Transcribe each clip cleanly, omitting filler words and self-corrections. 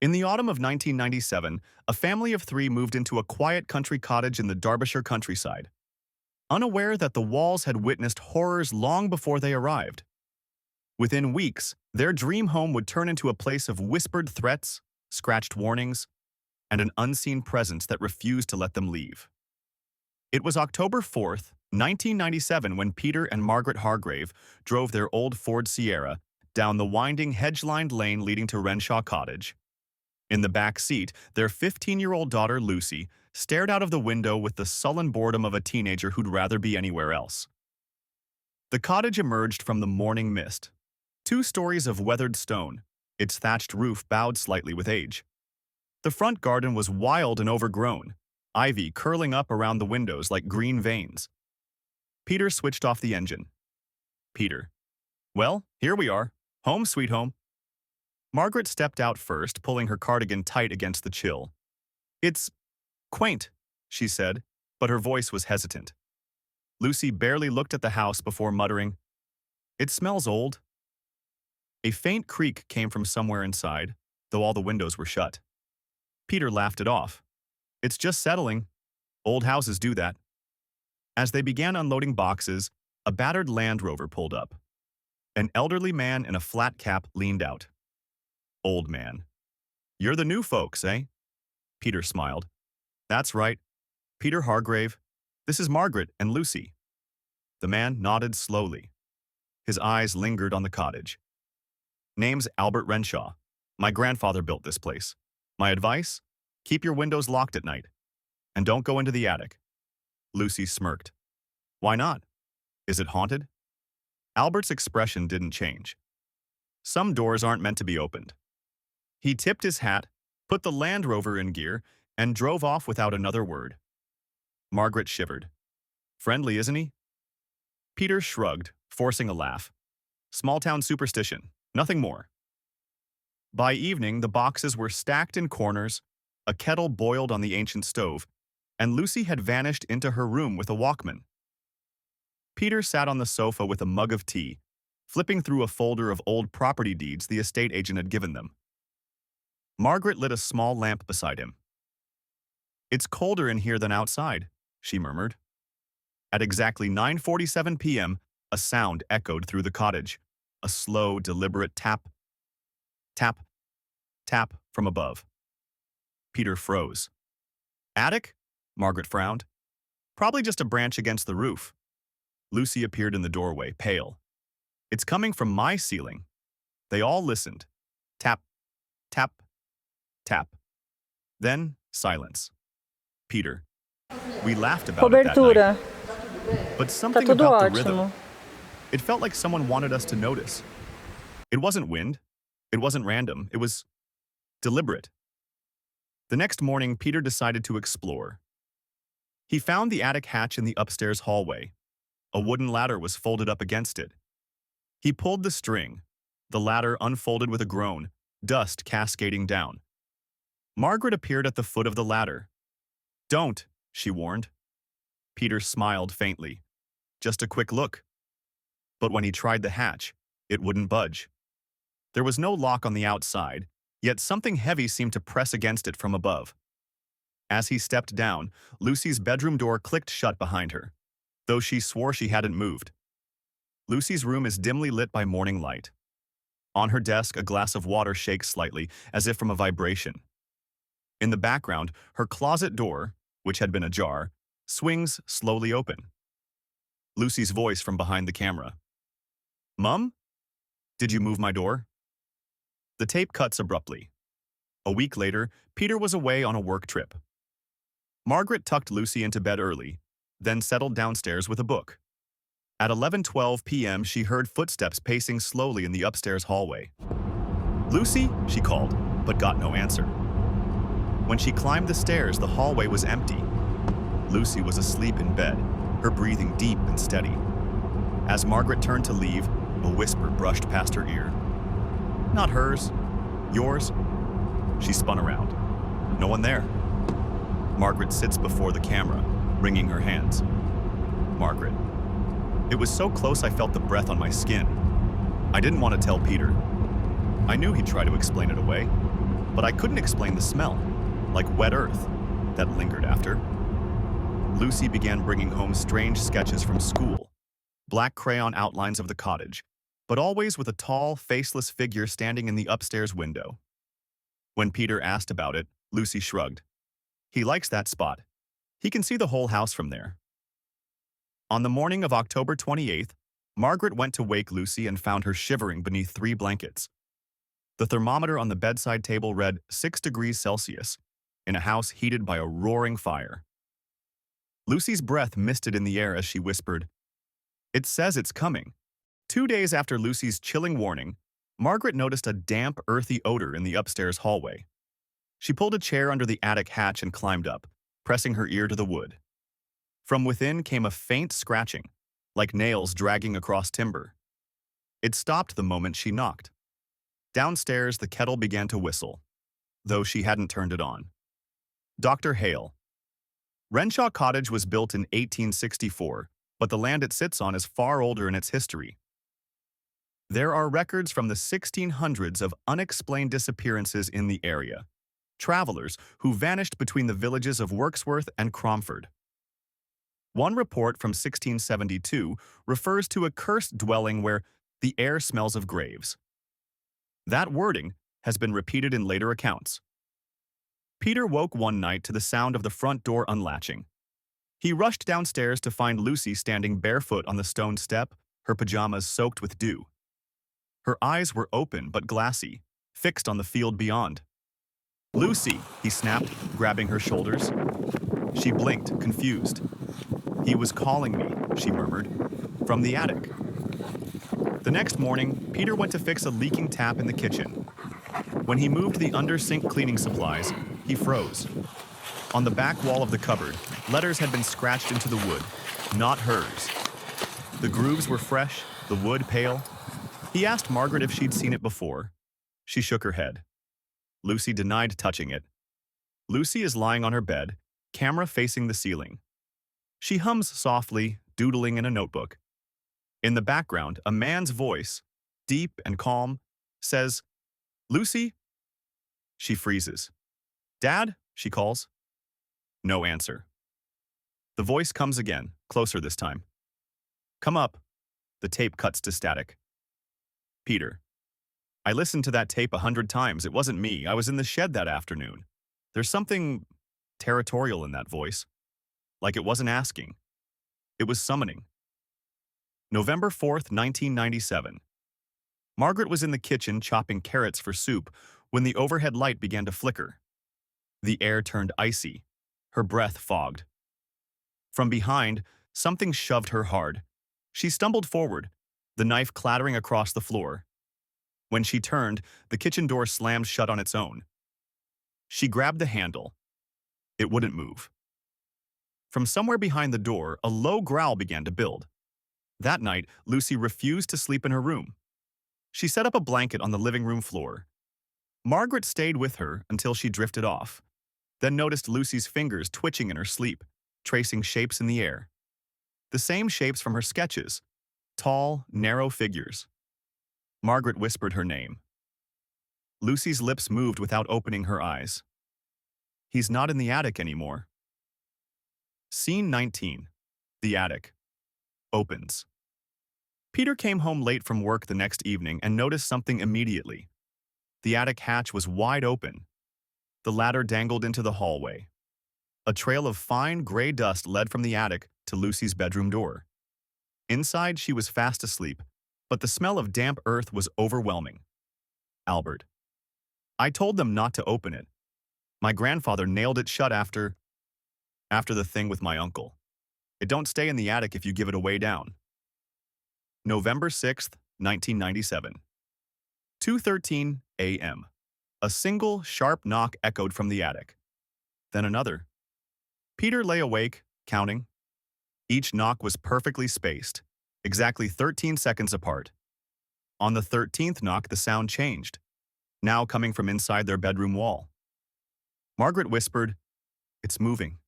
In the autumn of 1997, a family of three moved into a quiet country cottage in the Derbyshire countryside, unaware that the walls had witnessed horrors long before they arrived. Within weeks, their dream home would turn into a place of whispered threats, scratched warnings, and an unseen presence that refused to let them leave. It was October 4th, 1997 when Peter and Margaret Hargrave drove their old Ford Sierra down the winding hedge-lined lane leading to Renshaw Cottage. In the back seat, their 15-year-old daughter Lucy stared out of the window with the sullen boredom of a teenager who'd rather be anywhere else. The cottage emerged from the morning mist. 2 stories of weathered stone, its thatched roof bowed slightly with age. The front garden was wild and overgrown, ivy curling up around the windows like green veins. Peter switched off the engine. Peter. Well, here we are. Home sweet home. Margaret stepped out first, pulling her cardigan tight against the chill. It's quaint, she said, but her voice was hesitant. Lucy barely looked at the house before muttering, "It smells old." A faint creak came from somewhere inside, though all the windows were shut. Peter laughed it off. "It's just settling. Old houses do that." As they began unloading boxes, a battered Land Rover pulled up. An elderly man in a flat cap leaned out. "Old man. You're the new folks, eh?" Peter smiled. "That's right. Peter Hargrave. This is Margaret and Lucy." The man nodded slowly. His eyes lingered on the cottage. "Name's Albert Renshaw. My grandfather built this place. My advice? Keep your windows locked at night. And don't go into the attic." Lucy smirked. "Why not? Is it haunted?" Albert's expression didn't change. "Some doors aren't meant to be opened." He tipped his hat, put the Land Rover in gear, and drove off without another word. Margaret shivered. "Friendly, isn't he?" Peter shrugged, forcing a laugh. "Small-town superstition. Nothing more." By evening, the boxes were stacked in corners, a kettle boiled on the ancient stove, and Lucy had vanished into her room with a Walkman. Peter sat on the sofa with a mug of tea, flipping through a folder of old property deeds the estate agent had given them. Margaret lit a small lamp beside him. "It's colder in here than outside," she murmured. At exactly 9:47 p.m., a sound echoed through the cottage, a slow, deliberate tap, tap, tap from above. Peter froze. "Attic?" Margaret frowned. "Probably just a branch against the roof." Lucy appeared in the doorway, pale. "It's coming from my ceiling." They all listened. Tap, tap, tap. Then, silence. Peter. "We laughed about it that Cobertura. night. But Tá something tudo about the ótimo. rhythm. It felt like someone wanted us to notice. It wasn't wind. It wasn't random. It was deliberate." The next morning, Peter decided to explore. He found the attic hatch in the upstairs hallway. A wooden ladder was folded up against it. He pulled the string. The ladder unfolded with a groan, dust cascading down. Margaret appeared at the foot of the ladder. "Don't," she warned. Peter smiled faintly. Just a quick look. But when he tried the hatch, it wouldn't budge. There was no lock on the outside, yet something heavy seemed to press against it from above. As he stepped down, Lucy's bedroom door clicked shut behind her, though she swore she hadn't moved. Lucy's room is dimly lit by morning light. On her desk, a glass of water shakes slightly, as if from a vibration. In the background, her closet door, which had been ajar, swings slowly open. Lucy's voice from behind the camera. "Mum? Did you move my door?" The tape cuts abruptly. A week later, Peter was away on a work trip. Margaret tucked Lucy into bed early, then settled downstairs with a book. At 11:12 p.m., she heard footsteps pacing slowly in the upstairs hallway. "Lucy?" she called, but got no answer. When she climbed the stairs, the hallway was empty. Lucy was asleep in bed, her breathing deep and steady. As Margaret turned to leave, a whisper brushed past her ear. "Not hers. Yours?" She spun around. No one there. Margaret sits before the camera, wringing her hands. Margaret. It was so close I felt the breath on my skin. I didn't want to tell Peter. I knew he'd try to explain it away. but I couldn't explain the smell, like wet earth, that lingered after. Lucy began bringing home strange sketches from school, black crayon outlines of the cottage, but always with a tall, faceless figure standing in the upstairs window. When Peter asked about it, Lucy shrugged. He likes that spot. He can see the whole house from there. On the morning of October 28th, Margaret went to wake Lucy and found her shivering beneath 3 blankets. The thermometer on the bedside table read 6 degrees Celsius, in a house heated by a roaring fire. Lucy's breath misted in the air as she whispered, "It says it's coming." 2 days after Lucy's chilling warning, Margaret noticed a damp, earthy odor in the upstairs hallway. She pulled a chair under the attic hatch and climbed up, pressing her ear to the wood. From within came a faint scratching, like nails dragging across timber. It stopped the moment she knocked. Downstairs, the kettle began to whistle, though she hadn't turned it on. Dr. Hale. Renshaw Cottage was built in 1864, but the land it sits on is far older in its history. There are records from the 1600s of unexplained disappearances in the area, travelers who vanished between the villages of Wirksworth and Cromford. One report from 1672 refers to a cursed dwelling where the air smells of graves. That wording has been repeated in later accounts. Peter woke one night to the sound of the front door unlatching. He rushed downstairs to find Lucy standing barefoot on the stone step, her pajamas soaked with dew. Her eyes were open but glassy, fixed on the field beyond. "Lucy," he snapped, grabbing her shoulders. She blinked, confused. "He was calling me," she murmured, "from the attic." The next morning, Peter went to fix a leaking tap in the kitchen. When he moved the under-sink cleaning supplies, he froze. On the back wall of the cupboard, letters had been scratched into the wood, not hers. The grooves were fresh, the wood pale. He asked Margaret if she'd seen it before. She shook her head. Lucy denied touching it. Lucy is lying on her bed, camera facing the ceiling. She hums softly, doodling in a notebook. In the background, a man's voice, deep and calm, says, "Lucy?" She freezes. "Dad?" she calls. No answer. The voice comes again, closer this time. "Come up." The tape cuts to static. Peter. "I listened to that tape 100 times. It wasn't me. I was in the shed that afternoon. There's something territorial in that voice. Like it wasn't asking. It was summoning." November 4th, 1997. Margaret was in the kitchen chopping carrots for soup when the overhead light began to flicker. The air turned icy. Her breath fogged. From behind, something shoved her hard. She stumbled forward, the knife clattering across the floor. When she turned, the kitchen door slammed shut on its own. She grabbed the handle. It wouldn't move. From somewhere behind the door, a low growl began to build. That night, Lucy refused to sleep in her room. She set up a blanket on the living room floor. Margaret stayed with her until she drifted off, then noticed Lucy's fingers twitching in her sleep, tracing shapes in the air. The same shapes from her sketches, tall, narrow figures. Margaret whispered her name. Lucy's lips moved without opening her eyes. "He's not in the attic anymore." Scene 19. The attic. Opens. Peter came home late from work the next evening and noticed something immediately. The attic hatch was wide open. The ladder dangled into the hallway. A trail of fine gray dust led from the attic to Lucy's bedroom door. Inside, she was fast asleep, but the smell of damp earth was overwhelming. Albert. "I told them not to open it. My grandfather nailed it shut after the thing with my uncle. It don't stay in the attic if you give it away down." November 6th, 1997. 2:13 a.m. A single, sharp knock echoed from the attic. Then another. Peter lay awake, counting. Each knock was perfectly spaced, exactly 13 seconds apart. On the 13th knock, the sound changed, now coming from inside their bedroom wall. Margaret whispered, "It's moving."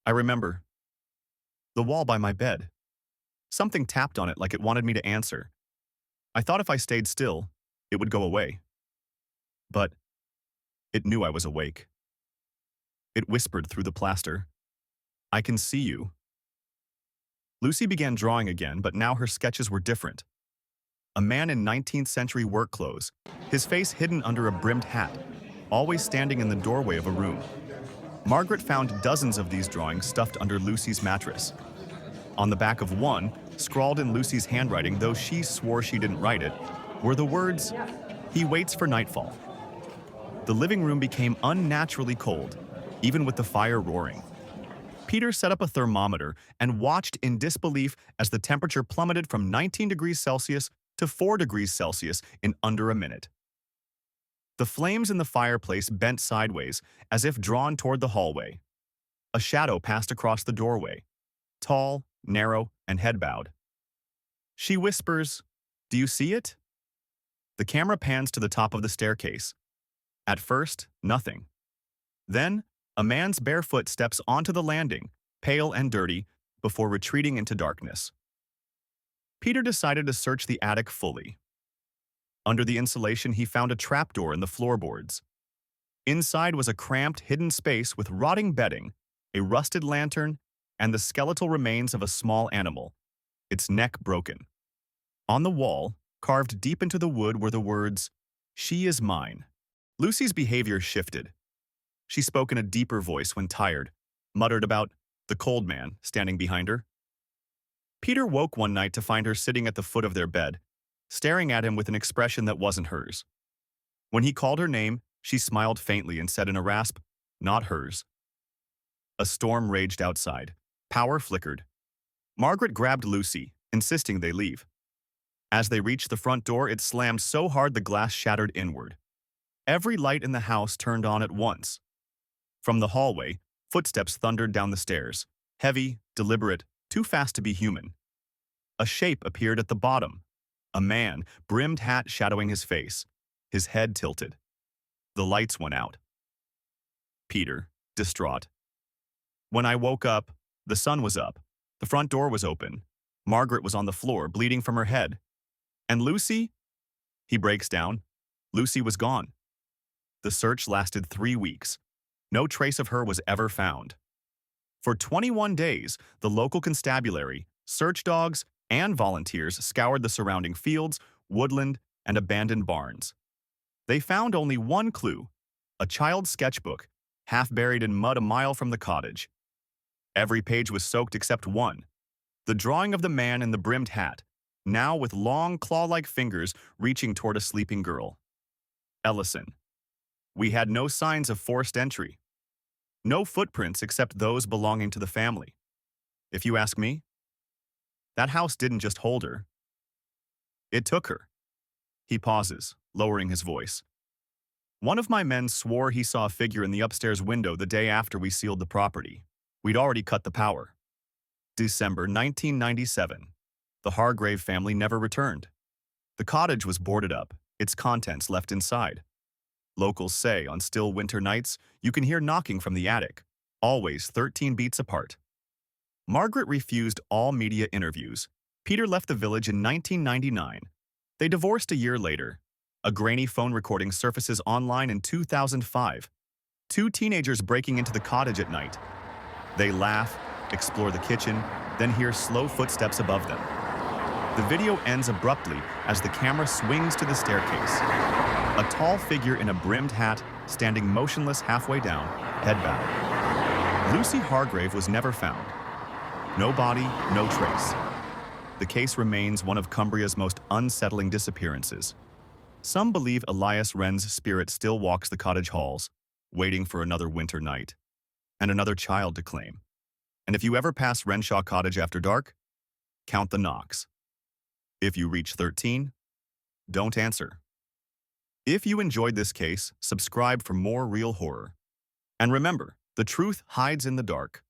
I remember. The wall by my bed. Something tapped on it like it wanted me to answer. I thought if I stayed still, it would go away. But It knew I was awake. It whispered through the plaster, "I can see you." Lucy began drawing again, but now her sketches were different. A man in 19th century work clothes, his face hidden under a brimmed hat, always standing in the doorway of a room. Margaret found dozens of these drawings stuffed under Lucy's mattress. On the back of one, scrawled in Lucy's handwriting, though she swore she didn't write it, were the words, "He waits for nightfall." The living room became unnaturally cold, even with the fire roaring. Peter set up a thermometer and watched in disbelief as the temperature plummeted from 19 degrees Celsius to 4 degrees Celsius in under a minute. The flames in the fireplace bent sideways, as if drawn toward the hallway. A shadow passed across the doorway, tall, narrow, and head-bowed. She whispers, "Do you see it?" The camera pans to the top of the staircase. At first, nothing. Then, a man's bare foot steps onto the landing, pale and dirty, before retreating into darkness. Peter decided to search the attic fully. Under the insulation, he found a trapdoor in the floorboards. Inside was a cramped, hidden space with rotting bedding, a rusted lantern, and the skeletal remains of a small animal, its neck broken. On the wall, carved deep into the wood, were the words, "She is mine." Lucy's behavior shifted. She spoke in a deeper voice when tired, muttered about the cold man standing behind her. Peter woke one night to find her sitting at the foot of their bed, staring at him with an expression that wasn't hers. When he called her name, she smiled faintly and said in a rasp, "Not hers." A storm raged outside. Power flickered. Margaret grabbed Lucy, insisting they leave. As they reached the front door, it slammed so hard the glass shattered inward. Every light in the house turned on at once. From the hallway, footsteps thundered down the stairs, heavy, deliberate, too fast to be human. A shape appeared at the bottom. A man, brimmed hat shadowing his face, his head tilted. The lights went out. Peter, distraught. When I woke up, the sun was up. The front door was open. Margaret was on the floor, bleeding from her head. And Lucy? He breaks down. Lucy was gone. The search lasted 3 weeks. No trace of her was ever found. For 21 days, the local constabulary, search dogs, and volunteers scoured the surrounding fields, woodland, and abandoned barns. They found only one clue, a child's sketchbook, half buried in mud a mile from the cottage. Every page was soaked except one, the drawing of the man in the brimmed hat, now with long claw-like fingers reaching toward a sleeping girl. Ellison. We had no signs of forced entry. No footprints except those belonging to the family. If you ask me, that house didn't just hold her. It took her. He pauses, lowering his voice. One of my men swore he saw a figure in the upstairs window the day after we sealed the property. We'd already cut the power. December 1997. The Hargrave family never returned. The cottage was boarded up, its contents left inside. Locals say on still winter nights, you can hear knocking from the attic, always 13 beats apart. Margaret refused all media interviews. Peter left the village in 1999. They divorced a year later. A grainy phone recording surfaces online in 2005. 2 teenagers breaking into the cottage at night. They laugh, explore the kitchen, then hear slow footsteps above them. The video ends abruptly as the camera swings to the staircase. A tall figure in a brimmed hat, standing motionless halfway down, head bowed. Lucy Hargrave was never found. No body, no trace. The case remains one of Cumbria's most unsettling disappearances. Some believe Elias Wren's spirit still walks the cottage halls, waiting for another winter night, and another child to claim. And if you ever pass Renshaw Cottage after dark, count the knocks. If you reach 13, don't answer. If you enjoyed this case, subscribe for more real horror. And remember, the truth hides in the dark.